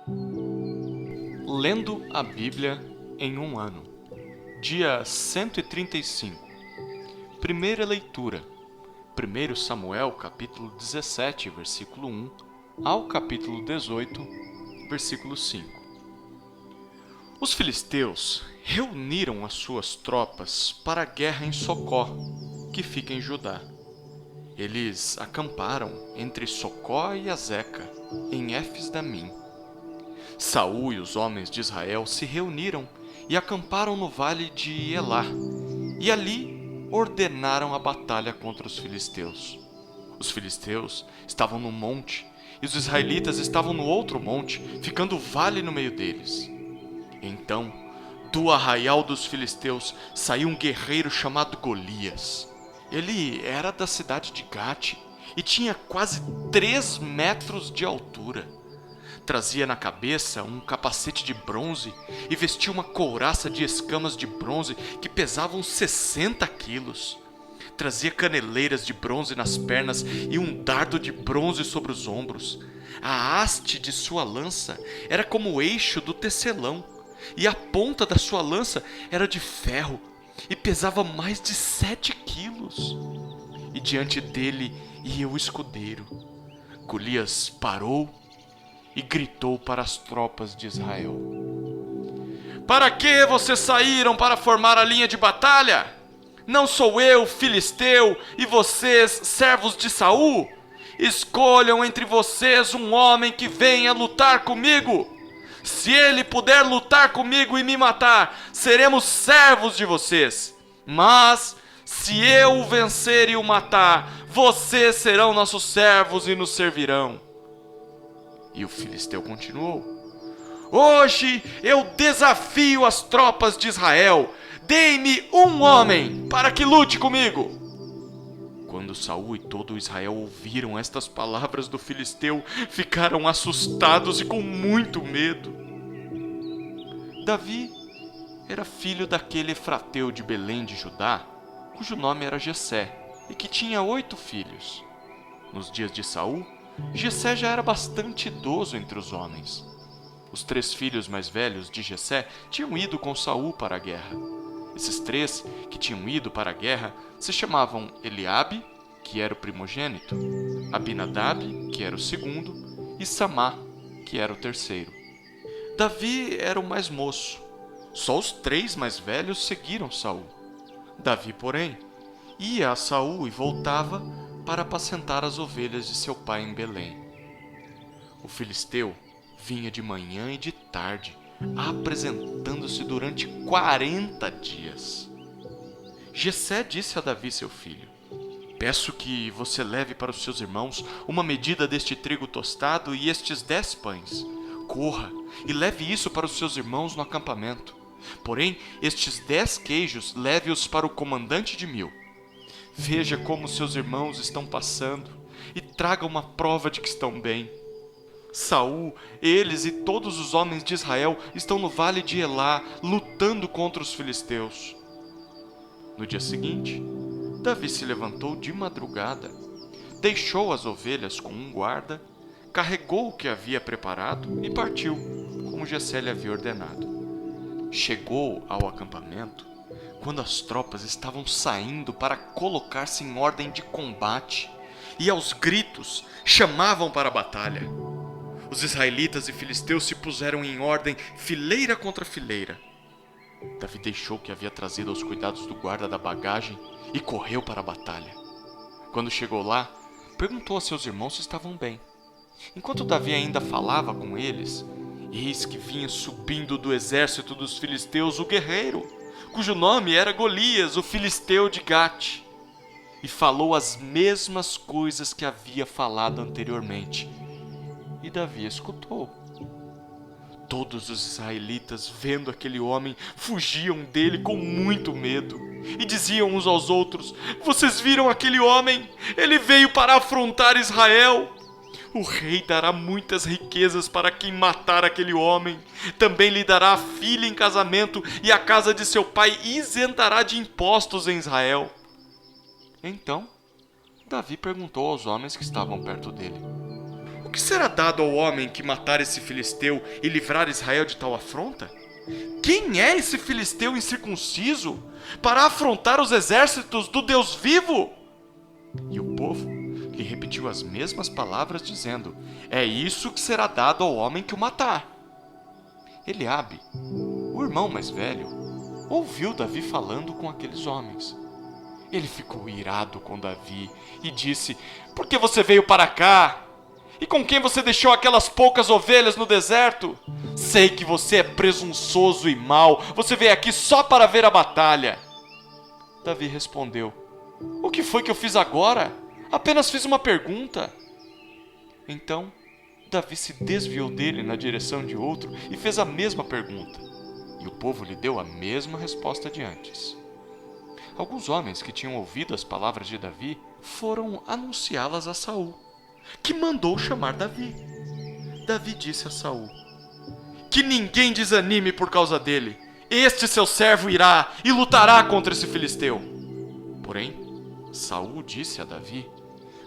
Lendo a Bíblia em um ano. Dia 135. Primeira leitura. 1 Samuel, capítulo 17, versículo 1, ao capítulo 18, versículo 5. Os filisteus reuniram as suas tropas para a guerra em Socó, que fica em Judá. Eles acamparam entre Socó e Azeca, em Éfes-Damim. Saul e os homens de Israel se reuniram e acamparam no vale de Elá, e ali ordenaram a batalha contra os filisteus. Os filisteus estavam num monte, e os israelitas estavam no outro monte, ficando o vale no meio deles. Então, do arraial dos filisteus saiu um guerreiro chamado Golias. Ele era da cidade de Gate e tinha quase 3 metros de altura. Trazia na cabeça um capacete de bronze e vestia uma couraça de escamas de bronze que pesavam 60 quilos. Trazia caneleiras de bronze nas pernas e um dardo de bronze sobre os ombros. A haste de sua lança era como o eixo do tecelão, e a ponta da sua lança era de ferro e pesava mais de 7 quilos. E diante dele ia o escudeiro. Golias parou e gritou para as tropas de Israel: "Para que vocês saíram para formar a linha de batalha? Não sou eu, filisteu, e vocês, servos de Saul? Escolham entre vocês um homem que venha lutar comigo. Se ele puder lutar comigo e me matar, seremos servos de vocês. Mas, se eu o vencer e o matar, vocês serão nossos servos e nos servirão." E o filisteu continuou: "Hoje eu desafio as tropas de Israel. Deem-me um homem para que lute comigo." Quando Saul e todo Israel ouviram estas palavras do filisteu, ficaram assustados e com muito medo. Davi era filho daquele efrateu de Belém de Judá, cujo nome era Jessé, e que tinha 8 filhos. Nos dias de Saul, Jessé já era bastante idoso entre os homens. Os 3 filhos mais velhos de Jessé tinham ido com Saul para a guerra. Esses 3 que tinham ido para a guerra se chamavam Eliabe, que era o primogênito, Abinadab, que era o segundo, e Samá, que era o terceiro. Davi era o mais moço. Só os 3 mais velhos seguiram Saul. Davi, porém, ia a Saul e voltava para apacentar as ovelhas de seu pai em Belém. O filisteu vinha de manhã e de tarde, apresentando-se durante 40 dias. Jessé disse a Davi, seu filho: "Peço que você leve para os seus irmãos uma medida deste trigo tostado e estes 10 pães. Corra e leve isso para os seus irmãos no acampamento. Porém, estes 10 queijos leve-os para o comandante de 1000. Veja como seus irmãos estão passando e traga uma prova de que estão bem. Saul, eles e todos os homens de Israel estão no vale de Elá, lutando contra os filisteus." No dia seguinte, Davi se levantou de madrugada, deixou as ovelhas com um guarda, carregou o que havia preparado e partiu, como Jessé lhe havia ordenado. Chegou ao acampamento quando as tropas estavam saindo para colocar-se em ordem de combate e aos gritos chamavam para a batalha. Os israelitas e filisteus se puseram em ordem, fileira contra fileira. Davi deixou o que havia trazido aos cuidados do guarda da bagagem e correu para a batalha. Quando chegou lá, perguntou a seus irmãos se estavam bem. Enquanto Davi ainda falava com eles, eis que vinha subindo do exército dos filisteus o guerreiro, cujo nome era Golias, o filisteu de Gate, e falou as mesmas coisas que havia falado anteriormente. E Davi escutou. Todos os israelitas, vendo aquele homem, fugiam dele com muito medo, e diziam uns aos outros: "Vocês viram aquele homem? Ele veio para afrontar Israel. O rei dará muitas riquezas para quem matar aquele homem. Também lhe dará a filha em casamento e a casa de seu pai isentará de impostos em Israel." Então, Davi perguntou aos homens que estavam perto dele: "O que será dado ao homem que matar esse filisteu e livrar Israel de tal afronta? Quem é esse filisteu incircunciso para afrontar os exércitos do Deus vivo? E o povo lhe repetiu as mesmas palavras, dizendo: é isso que será dado ao homem que o matar. Eliabe, o irmão mais velho, ouviu Davi falando com aqueles homens. Ele ficou irado com Davi e disse: por que você veio para cá? E com quem você deixou aquelas poucas ovelhas no deserto? Sei que você é presunçoso e mau. Você veio aqui só para ver a batalha. Davi respondeu: o que foi que eu fiz agora? Apenas fiz uma pergunta. Então, Davi se desviou dele na direção de outro e fez a mesma pergunta. E o povo lhe deu a mesma resposta de antes. Alguns homens que tinham ouvido as palavras de Davi foram anunciá-las a Saul, que mandou chamar Davi. Davi disse a Saul: que ninguém desanime por causa dele. Este seu servo irá e lutará contra esse filisteu. Porém, Saul disse a Davi: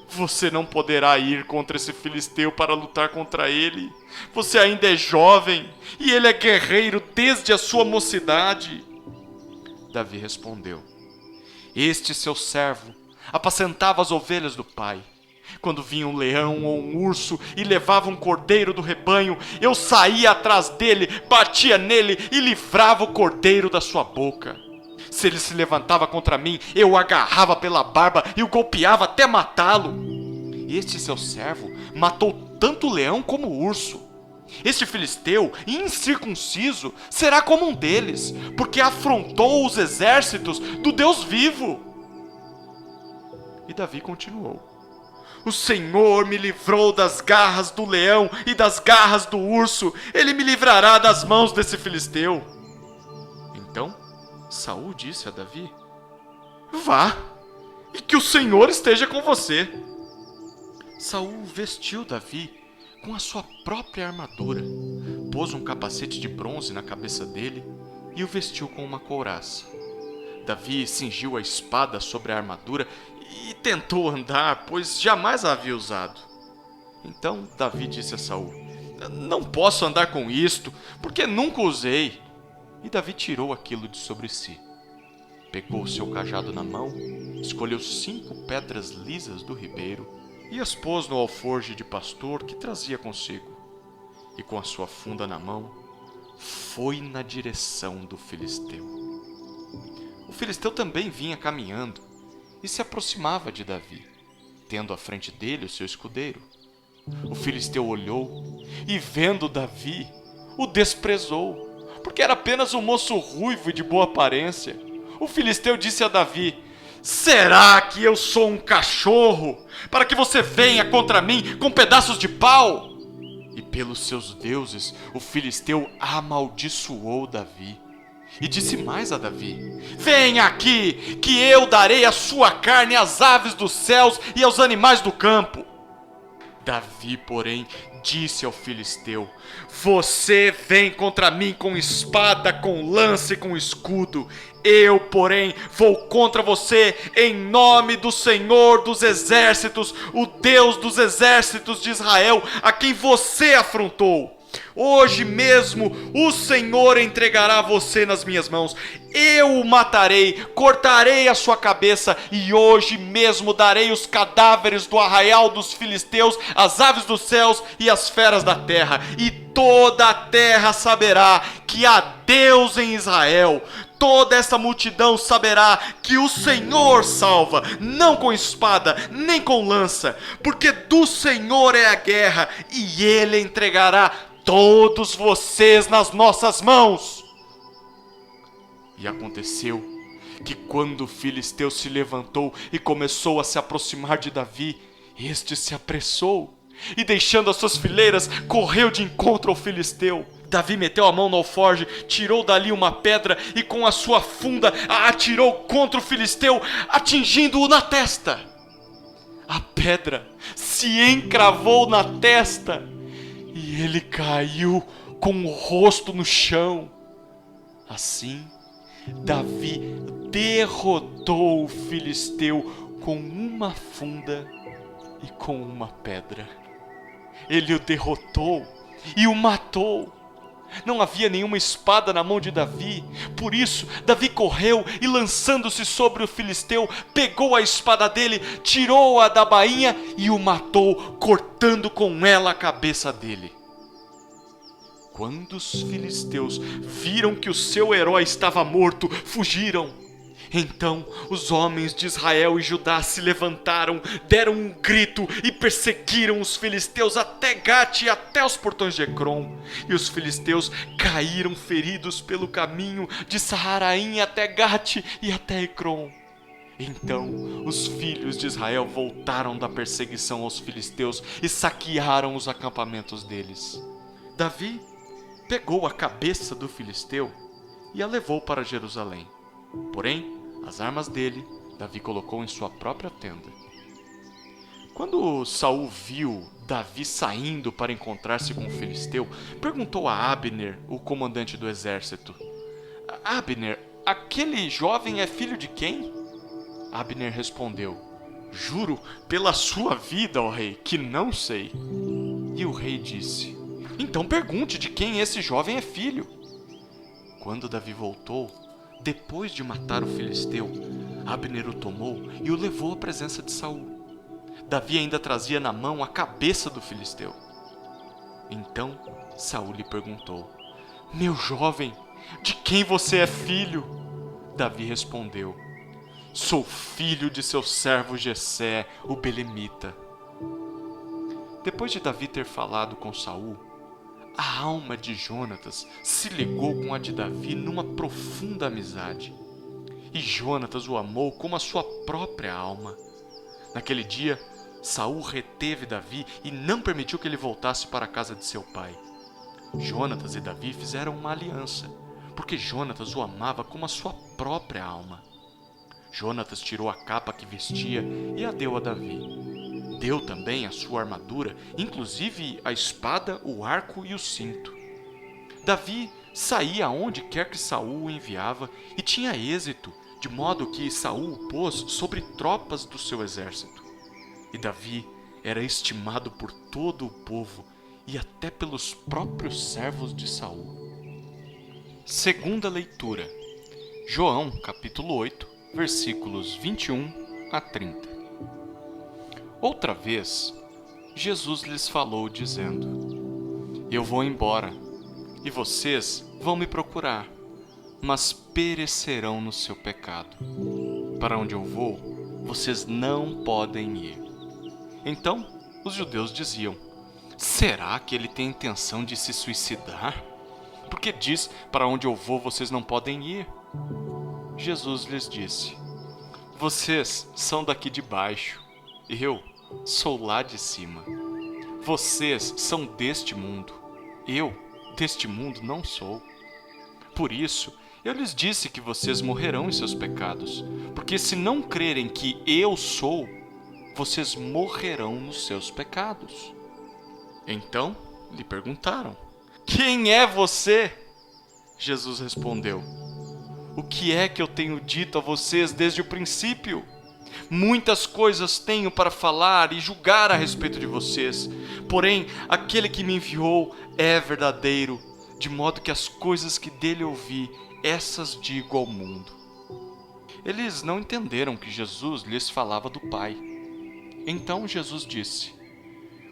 você não poderá ir contra esse filisteu para lutar contra ele. Você ainda é jovem e ele é guerreiro desde a sua mocidade. Davi respondeu: este seu servo apacentava as ovelhas do pai. Quando vinha um leão ou um urso e levava um cordeiro do rebanho, eu saía atrás dele, batia nele e livrava o cordeiro da sua boca. Se ele se levantava contra mim, eu o agarrava pela barba e o golpeava até matá-lo. Este seu servo matou tanto o leão como o urso. Este filisteu, incircunciso, será como um deles, porque afrontou os exércitos do Deus vivo. E Davi continuou: o Senhor me livrou das garras do leão e das garras do urso. Ele me livrará das mãos desse filisteu. Então Saul disse a Davi: vá, e que o Senhor esteja com você. Saul vestiu Davi com a sua própria armadura, pôs um capacete de bronze na cabeça dele e o vestiu com uma couraça. Davi cingiu a espada sobre a armadura e tentou andar, pois jamais a havia usado. Então Davi disse a Saul: não posso andar com isto, porque nunca usei. E Davi tirou aquilo de sobre si. Pegou o seu cajado na mão, escolheu 5 pedras lisas do ribeiro e as pôs no alforje de pastor que trazia consigo. E com a sua funda na mão, foi na direção do filisteu. O filisteu também vinha caminhando e se aproximava de Davi, tendo à frente dele o seu escudeiro. O filisteu olhou e, vendo Davi, o desprezou, porque era apenas um moço ruivo e de boa aparência. O filisteu disse a Davi: será que eu sou um cachorro, para que você venha contra mim com pedaços de pau? E pelos seus deuses, o filisteu amaldiçoou Davi. E disse mais a Davi: venha aqui, que eu darei a sua carne às aves dos céus e aos animais do campo. Davi, porém, disse ao filisteu: você vem contra mim com espada, com lança e com escudo. Eu, porém, vou contra você em nome do Senhor dos exércitos, o Deus dos exércitos de Israel, a quem você afrontou. Hoje mesmo o Senhor entregará você nas minhas mãos. Eu o matarei, cortarei a sua cabeça, e hoje mesmo darei os cadáveres do arraial dos filisteus às aves dos céus e às feras da terra. E toda a terra saberá que há Deus em Israel. Toda essa multidão saberá que o Senhor salva, não com espada, nem com lança, porque do Senhor é a guerra, e Ele entregará todos vocês nas nossas mãos. E aconteceu que quando o filisteu se levantou e começou a se aproximar de Davi, este se apressou e, deixando as suas fileiras, correu de encontro ao filisteu. Davi meteu a mão no alforje, tirou dali uma pedra e com a sua funda a atirou contra o filisteu, atingindo-o na testa. A pedra se encravou na testa e ele caiu com o rosto no chão. Assim, Davi derrotou o filisteu com uma funda e com uma pedra. ele o derrotou e o matou. Não havia nenhuma espada na mão de Davi, por isso Davi correu e, lançando-se sobre o filisteu, pegou a espada dele, tirou-a da bainha e o matou, cortando com ela a cabeça dele. Quando os filisteus viram que o seu herói estava morto, fugiram. Então os homens de Israel e Judá se levantaram, deram um grito e perseguiram os filisteus até Gate e até os portões de Ecrom. E os filisteus caíram feridos pelo caminho de Saaraim até Gate e até Ecrom. Então os filhos de Israel voltaram da perseguição aos filisteus e saquearam os acampamentos deles. Davi pegou a cabeça do filisteu e a levou para Jerusalém. Porém, as armas dele, Davi colocou em sua própria tenda. Quando Saul viu Davi saindo para encontrar-se com o filisteu, perguntou a Abner, o comandante do exército: Abner, aquele jovem é filho de quem? Abner respondeu: Juro pela sua vida, ó rei, que não sei. E o rei disse: Então pergunte de quem esse jovem é filho. Quando Davi voltou, depois de matar o filisteu, Abner o tomou e o levou à presença de Saul. Davi ainda trazia na mão a cabeça do filisteu. Então Saul lhe perguntou: Meu jovem, de quem você é filho? Davi respondeu: Sou filho de seu servo Jessé, o belemita. Depois de Davi ter falado com Saul, a alma de Jonatas se ligou com a de Davi numa profunda amizade. E Jonatas o amou como a sua própria alma. Naquele dia, Saul reteve Davi e não permitiu que ele voltasse para a casa de seu pai. Jonatas e Davi fizeram uma aliança, porque Jonatas o amava como a sua própria alma. Jonatas tirou a capa que vestia e a deu a Davi. Deu também a sua armadura, inclusive a espada, o arco e o cinto. Davi saía aonde quer que Saul o enviava e tinha êxito, de modo que Saul o pôs sobre tropas do seu exército. E Davi era estimado por todo o povo e até pelos próprios servos de Saul. Segunda leitura. João, capítulo 8, versículos 21 a 30. Outra vez, Jesus lhes falou, dizendo: Eu vou embora, e vocês vão me procurar, mas perecerão no seu pecado. Para onde eu vou, vocês não podem ir. Então, os judeus diziam: Será que ele tem intenção de se suicidar? Porque diz: Para onde eu vou, vocês não podem ir. Jesus lhes disse: Vocês são daqui de baixo, eu sou lá de cima. Vocês são deste mundo, eu deste mundo não sou. Por isso, eu lhes disse que vocês morrerão em seus pecados, porque se não crerem que eu sou, vocês morrerão nos seus pecados. Então lhe perguntaram: Quem é você? Jesus respondeu: O que é que eu tenho dito a vocês desde o princípio? Muitas coisas tenho para falar e julgar a respeito de vocês, porém aquele que me enviou é verdadeiro, de modo que as coisas que dele ouvi, essas digo ao mundo. Eles não entenderam que Jesus lhes falava do Pai. Então Jesus disse: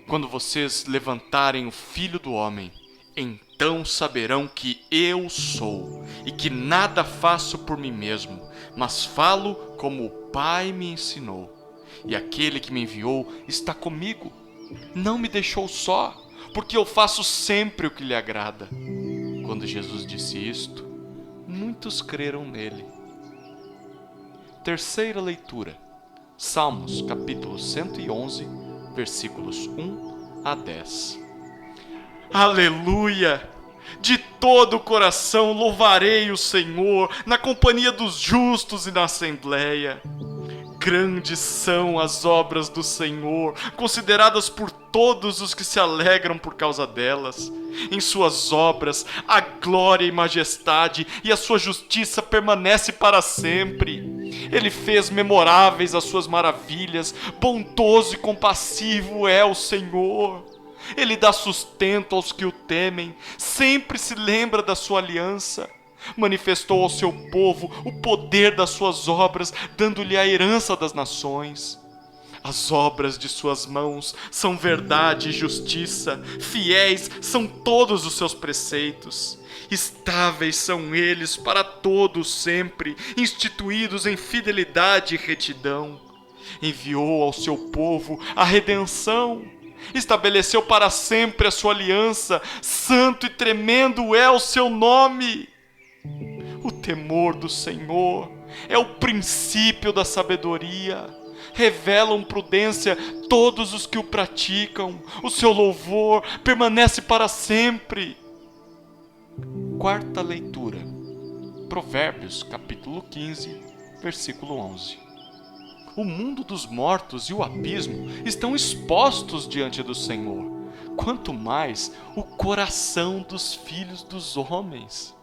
Quando vocês levantarem o Filho do Homem, então saberão que eu sou, e que nada faço por mim mesmo, mas falo como o Pai me ensinou. E aquele que me enviou está comigo. Não me deixou só, porque eu faço sempre o que lhe agrada. Quando Jesus disse isto, muitos creram nele. Terceira leitura. Salmos, capítulo 111, versículos 1 a 10. Aleluia! De todo o coração louvarei o Senhor, na companhia dos justos e na assembleia. Grandes são as obras do Senhor, consideradas por todos os que se alegram por causa delas. Em suas obras há glória e majestade, e a sua justiça permanece para sempre. Ele fez memoráveis as suas maravilhas, bondoso e compassivo é o Senhor. Ele dá sustento aos que o temem, sempre se lembra da sua aliança. Manifestou ao seu povo o poder das suas obras, dando-lhe a herança das nações. As obras de suas mãos são verdade e justiça, fiéis são todos os seus preceitos. Estáveis são eles para todos sempre, instituídos em fidelidade e retidão. Enviou ao seu povo a redenção, estabeleceu para sempre a sua aliança, santo e tremendo é o seu nome. O temor do Senhor é o princípio da sabedoria. Revelam prudência todos os que o praticam. O seu louvor permanece para sempre. Quarta leitura. Provérbios, capítulo 15, versículo 11. O mundo dos mortos e o abismo estão expostos diante do Senhor. Quanto mais o coração dos filhos dos homens.